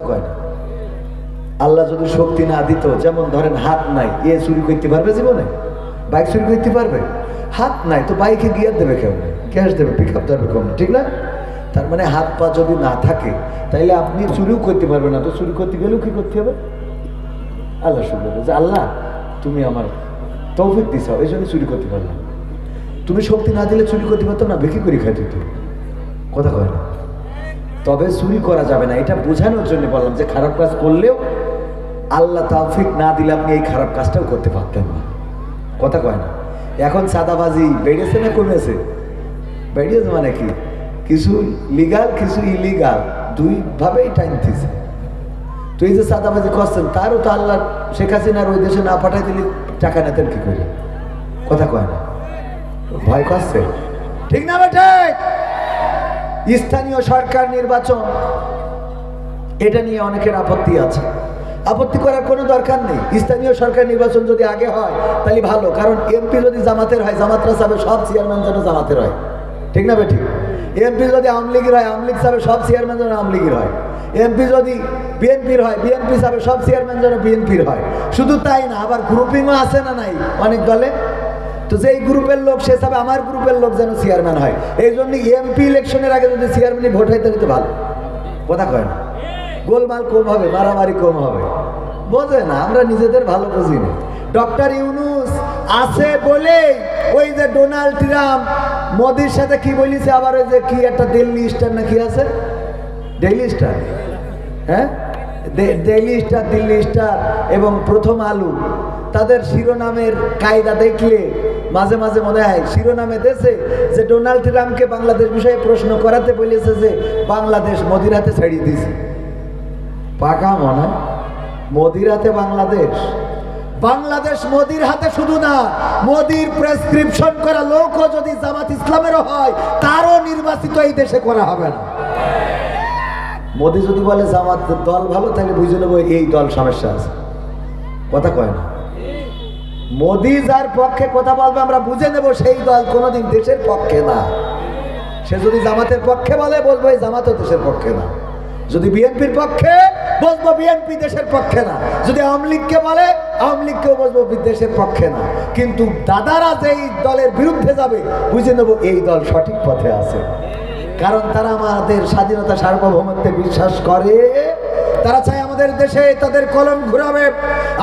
কয় না। আল্লাহ যদি শক্তি না দিত, যেমন ধরেন হাত নাই, এ চুরি করতে পারবে জীবনে? বাইক চুরি করতে পারবে? হাত নাই তো বাইকে গিয়ার দেবে কেমন? গ্যাস দেবে, পিক আপ ধরবে কেমন? ঠিক না? তার মানে হাত পা যদি না থাকে তাইলে আপনি চুরিও করতে পারবেন না। তো চুরি করতে গেলেও কি করতে হবে? আল্লাহ শুনবে যে আল্লাহ তুমি আমার তৌফিক দিছ, এই জন্য চুরি করতে পারলাম। তুমি শক্তি না দিলে চুরি করতে পারতাম না, বিক্রি করে খাইতে হতো। কথা কয় না? তবে চুরি করা যাবে না, এটা বোঝানোর জন্য বললাম যে খারাপ কাজ করলেও আল্লাহ তৌফিক না দিলে আপনি এই খারাপ কাজটাও করতে পারতেন না। কথা কয় না? এখন চাঁদাবাজি বেড়েছে না কমেছে? বেড়েছে মানে কি, কিছু লিগাল কিছু ইলিগাল দুই ভাবেই টাইমতেছে। তো এই যে চাঁদাবাজি করছেন, তারও তো আল্লাহ শেখ হাসিনার ওই দেশে না পাঠাই দিলে টাকা নিতেন কি করে? কথা কয় না? ভয় করছে, ঠিক না বেটে? স্থানীয় সরকার নির্বাচন, এটা নিয়ে অনেকের আপত্তি আছে। আপত্তি করার কোনো দরকার নেই। স্থানীয় সরকার নির্বাচন যদি আগে হয় তাহলে ভালো, কারণ এমপি যদি জামাতের হয়, জামাতরা চাবে সব চেয়ারম্যান যেন জামাতের হয়, ঠিক না বেটি? এমপি যদি আওয়ামী লীগের হয়, আওয়ামী লীগ চাবে সব চেয়ারম্যান যেন আওয়ামী লীগের হয়। এমপি যদি বিএনপির হয়, বিএনপি চাবে সব চেয়ারম্যান যেন বিএনপির হয়। শুধু তাই না, আবার গ্রুপিংও আছে না নাই অনেক দলে? তো যেই গ্রুপের লোক সে চাবে আমার গ্রুপের লোক যেন চেয়ারম্যান হয়। এই জন্য এমপি ইলেকশনের আগে যদি চেয়ারম্যানই ভোট হয় তাহলে তো ভালো। কথা কয় না? গোলমাল কম হবে, মারামারি কম হবে। বোঝে না, আমরা নিজেদের ভালো বুঝি না। ডক্টর ইউনূস আছে বলে ওই যে ডোনাল্ড ট্রাম্প মোদির সাথে কি বলিছে, আবার ওই যে কি একটা দিল্লি স্টার না কি আছে, ডেইলি স্টার, হ্যাঁ ডেইলি স্টার, দিল্লি স্টার এবং প্রথম আলো, তাদের শিরোনামের কায়দা দেখলে মাঝে মাঝে মনে হয় শিরোনামে দেশে যে ডোনাল্ড ট্রাম্পকে বাংলাদেশ বিষয়ে প্রশ্ন করাতে বলেছে যে বাংলাদেশ মোদির হাতে ছাড়িয়ে দিয়েছে। পাকা মনে মোদির হাতে বাংলাদেশ, বাংলাদেশ মোদির হাতে শুধু না, মোদির প্রেসক্রিপশন করা লোকও যদি জামাত ইসলামেরও হয় তারও নির্বাচিত এই দেশে করা হবে না। মোদি যদি বলে জামাত দল ভালো, তাহলে বুঝে নেবো এই দল সমস্যা আছে। কথা কয় না? মোদি যার পক্ষে কথা বলবে আমরা বুঝে নেব সেই দল কোনোদিন দেশের পক্ষে না। সে যদি জামাতের পক্ষে বলে বলবো এই জামাতও দেশের পক্ষে না। যদি বিএনপির পক্ষে বলবো বিএনপি দেশের পক্ষে না। যদি আওয়ামী লীগকে বলে আওয়ামী লীগকেও বলবো দেশের পক্ষে না। কিন্তু দাদারা যেই দলের বিরুদ্ধে যাবে বুঝে নেব এই দল সঠিক পথে আছে, কারণ তারা আমাদের স্বাধীনতা সার্বভৌমত্বে বিশ্বাস করে। তারা চায় আমাদের দেশে তাদের কলম ঘুরাবে,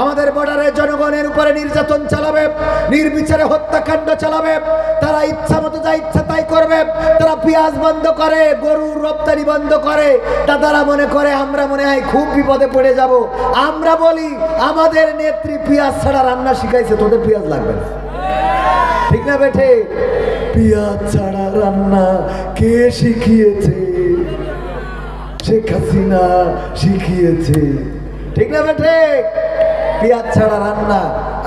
আমাদের বর্ডারে জনগণের উপরে নির্যাতন চালাবে, নির্বিচারে হত্যাকাণ্ড চালাবে। তারা ইচ্ছা মতো যা ইচ্ছা তাই করবে। তারা পেঁয়াজ বন্ধ করে, গরুর রপ্তানি বন্ধ করে। দাদারা মনে করে আমরা মনে হয় খুব বিপদে পড়ে যাব। আমরা বলি আমাদের নেত্রী পেঁয়াজ ছাড়া রান্না শিখাইছে, তোদের পেঁয়াজ লাগবে না, ঠিক না বেঠে? পেঁয়াজ ছাড়া রান্না কে শিখিয়েছে? শেখ হাসিনা শিখিয়েছে, ঠিক না বেঠে? পেঁয়াজ ছাড়া রান্না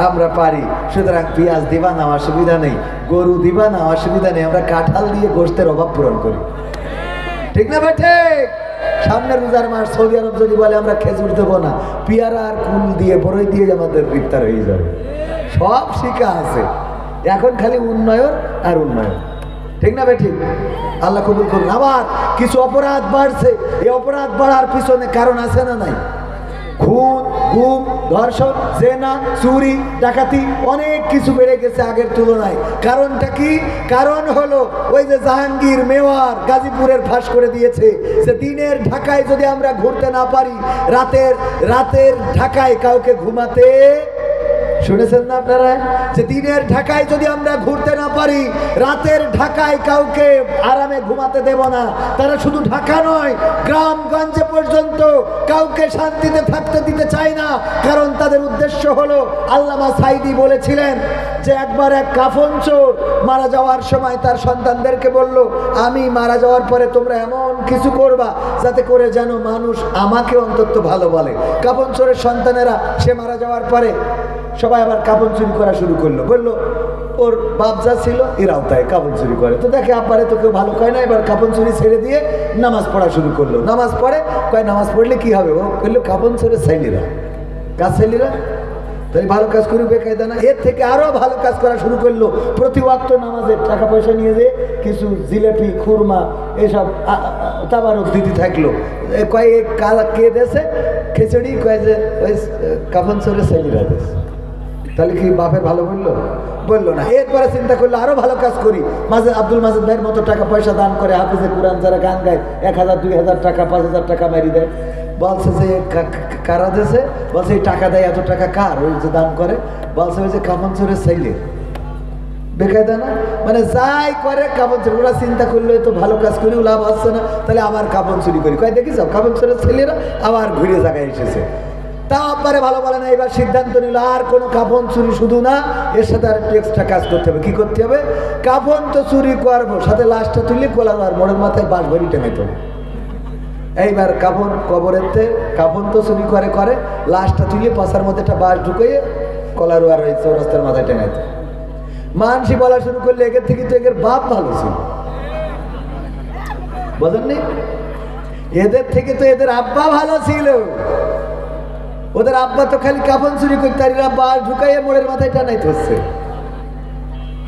আমরা পারি, সুতরাং পেঁয়াজ দিবা না অসুবিধা নেই, গরু দিবা না অসুবিধা নেই, আমরা কাঁঠাল দিয়ে গোশতের অভাব পূরণ করি, ঠিক না বেঠে? সামনে রোজার মাস সৌদি আরব যদি বলে আমরা খেজুর দেবো না, পেয়ারা আর কুল দিয়ে বড়ই দিয়ে আমাদের ইফতার হয়ে যাবে। সব শিখা আছে, এখন খালি উন্নয়ন আর উন্নয়ন, ঠিক না বেঠিক? আল্লাহ কবুল করুন। আবার কিছু অপরাধ বাড়ছে, এই অপরাধ বাড়ার পিছনে কারণ আছে না নাই? খুন, গুম, ধর্ষণ, জেনা, চুরি, ডাকাতি অনেক কিছু বেড়ে গেছে আগের তুলনায়। কারণটা কি? কারণ হলো ওই যে জাহাঙ্গীর মেওয়ার গাজীপুরের ফাঁস করে দিয়েছে যে দিনের ঢাকায় যদি আমরা ঘুরতে না পারি, রাতের ঢাকায় কাউকে ঘুমাতে, শুনেছেন না আপনারা? যে দিনের ঢাকায় যদি আমরা ঘুরতে না পারি, রাতের ঢাকায় কাউকে আরামে ঘুমাতে দেব না। তারা শুধু ঢাকা নয়, গ্রামগঞ্জে পর্যন্ত কাউকে শান্তিতে থাকতে দিতে চায় না। কারণ তাদের উদ্দেশ্য হলো, আল্লামা সাইদি বলেছিলেন যে একবার এক কাফন চোর মারা যাওয়ার সময় তার সন্তানদেরকে বলল, আমি মারা যাওয়ার পরে তোমরা এমন কিছু করবা যাতে করে যেন মানুষ আমাকে অন্তত ভালো বলে। কাফন চোরের সন্তানেরা সে মারা যাওয়ার পরে সবাই আবার কাপড় চুরি করা শুরু করলো। বললো ওর বাপ যা ছিল এরাও তাই কাপড় চুরি করে। তো দেখে আব্বারে তো কেউ ভালো কয় না, এবার কাপড় চুরি ছেড়ে দিয়ে নামাজ পড়া শুরু করলো। নামাজ পড়ে, কয় নামাজ পড়লে কি হবে? ও বললো কাপড় চোরের ছেলেরা, কার ছেলেরা? তাই ভালো কাজ করি বেকায়দা না। এর থেকে আরো ভালো কাজ করা শুরু করলো, প্রতি ওয়াক্ত নামাজের টাকা পয়সা নিয়ে যে কিছু জিলেপি খুরমা এসব তাবারক দিতে থাকলো। কয়েক কে দেশে খিচুড়ি কয়ে যে ওই কাফন চোরে সেলিরা দেশ, তাহলে কি বাপের ভালো বললো? বললো না। এরপরে চিন্তা করলো আরো ভালো কাজ করি, মাঝে আব্দুল মাজিদ ভাইয়ের মতো টাকা পয়সা দান করে, হাফিজে কোরআন যারা গান গায় 1000 2000 টাকা 5000 টাকা মারি দেয়। বলছে যে কারা দেশে, বলছে এই টাকা দেয় এত টাকা কার, ওই যে দান করে, বলছে ওই যে কাফন চোরের ছেলে। বেকায়দা না? মানে যাই করে কাপড় চুরি। ওরা চিন্তা করলো তো ভালো কাজ করেও লাভ আসছে না, তাহলে আবার কাপড় চুরি করি। কয় দেখি যাও কাপড় চোরের ছেলেরা আবার ঘুরে জায়গায় এসেছে। তা আব্বারে ভালো বলে না, এবার সিদ্ধান্ত নিল আর কোনো কাপড় চুরি শুধু না, এর সাথে আর একটু এক্সট্রা কাজ করতে হবে। কি করতে হবে? কাপড় তো চুরি করবো, সাথে লাশটা তুলে কোলা আর মোড়ের মাথায় বাঁশ ভরি টেনে তো। এইবার কাপড় কবরেতে কাপড় তো চুরি করে করে লাশটা তুলে পাশার মধ্যে একটা বাঁশ ঢুকিয়ে কলার আর ওই চৌরাস্তার মাথায় টেনাইতো। মানসি বলা শুরু করলে একের থেকে তো একের বাপ ভালো ছিল, বোঝেননি? এদের থেকে তো এদের আব্বা ভালো ছিল। ওদের আব্বা তো খালি কাফন চুরি করতে, আর এরা বাস ঢুকাইয়ে মোড়ের মাথায় টানাইতে হচ্ছে।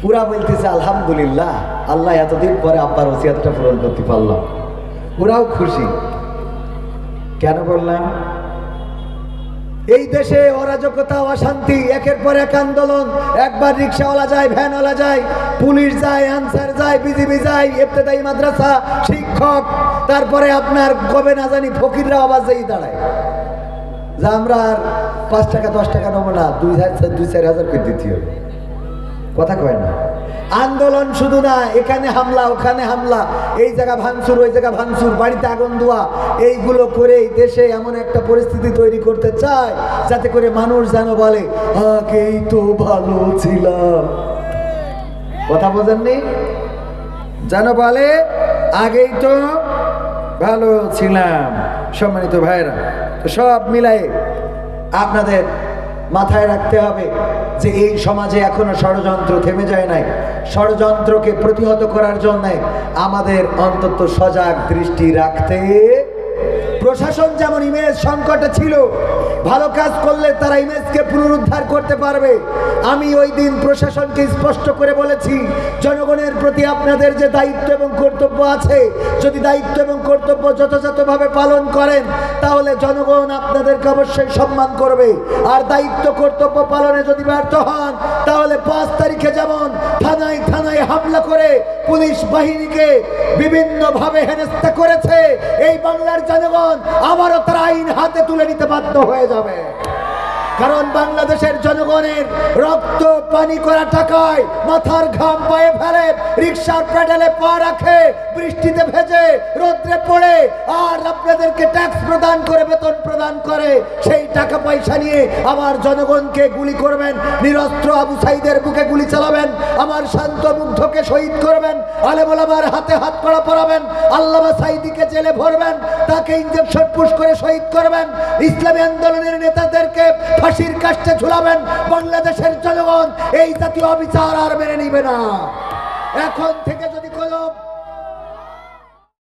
পুরা বলতেছে আলহামদুলিল্লাহ, আল্লাহ এতদিন পরে আব্বার ওসিয়াতটা পূরণ করতে পারলাম। ওরাও খুশি। কেন বললাম? এই দেশে অরাজকতা অশান্তি, একের পর এক আন্দোলন। একবার রিক্সাওয়ালা যায়, ভ্যানওয়ালা যায়, পুলিশ যায়, আনসার যায়, বিজিবি যায়, ইবতেদায়ী মাদ্রাসা, শিক্ষক, তারপরে আপনার কবে না জানি ফকিররা আওয়াজেই দাঁড়ায় যে আমরা আর 5 টাকা 10 টাকা নেবো না, 2-4 হাজার করে দিতে হবে। কথা কয় না? আন্দোলন শুধু না, এখানে হামলা ওখানে হামলা, এই জায়গা ভাঙচুর ওই জায়গা ভাঙচুর, বাড়িতে আগুন দেওয়া, এইগুলো করেই দেশে এমন একটা পরিস্থিতি তৈরি করতে চায় যাতে করে মানুষ যেন বলে আগেই তো ভালো ছিলাম। কথা বোঝেননি? যেন বলে আগেই তো ভালো ছিলাম। সম্মানিত ভাইরা, তো সব মিলাই আপনাদের মাথায় রাখতে হবে যে এই সমাজে এখনো ষড়যন্ত্র থেমে যায় নাই। ষড়যন্ত্রকে প্রতিহত করার জন্য আমাদের অন্তত সজাগ দৃষ্টি রাখতে। প্রশাসন যেমন ইমেজ সংকটে ছিল, ভালো কাজ করলে তারা ইমেজকে পুনরুদ্ধার করতে পারবে। আমি ওই দিন প্রশাসনকে স্পষ্ট করে বলেছি, জনগণের প্রতি আপনাদের যে দায়িত্ব এবং কর্তব্য আছে, যদি দায়িত্ব এবং কর্তব্য যথাযথভাবে পালন করেন তাহলে জনগণ আপনাদেরকে অবশ্যই সম্মান করবে। আর দায়িত্ব কর্তব্য পালনে যদি ব্যর্থ হন তাহলে 5 তারিখে যেমন থানায় থানায় হামলা করে পুলিশ বাহিনীকে বিভিন্নভাবে হেনস্থা করেছে, এই বাংলার জনগণ আবারও তারা আইন হাতে তুলে নিতে বাধ্য হয়ে যাবে। কারণ বাংলাদেশের জনগণের রক্ত পানি করা টাকায় মাথার ঘাম পায়ে ফেলে, রিক্সার প্যাডেলে পা রাখে, বৃষ্টিতে ভেজে রোদ্রে পড়ে, আর আপনাদেরকে ট্যাক্স প্রদান করে বেতন প্রদান করে, সেই টাকা পয়সা নিয়ে আবার জনগণকে গুলি করবেন, নিরস্ত্র আবু সাইদের বুকে গুলি চালাবেন, আমার শান্ত মুগ্ধকে শহীদ করবেন, আলেম ওলামার হাতে হাত কড়া পরাবেন, আল্লামা সাইদিকে জেলে ভরবেন, তাকে ইনজেকশন পুশ করে শহীদ করবেন, ইসলামী আন্দোলনের নেতাদেরকে ফাঁসির কাস্টে ঝুলাবেন। বাংলাদেশের জনগণ এই জাতীয় অবিচার আর মেনে নিবে না। এখন থেকে যদি কলম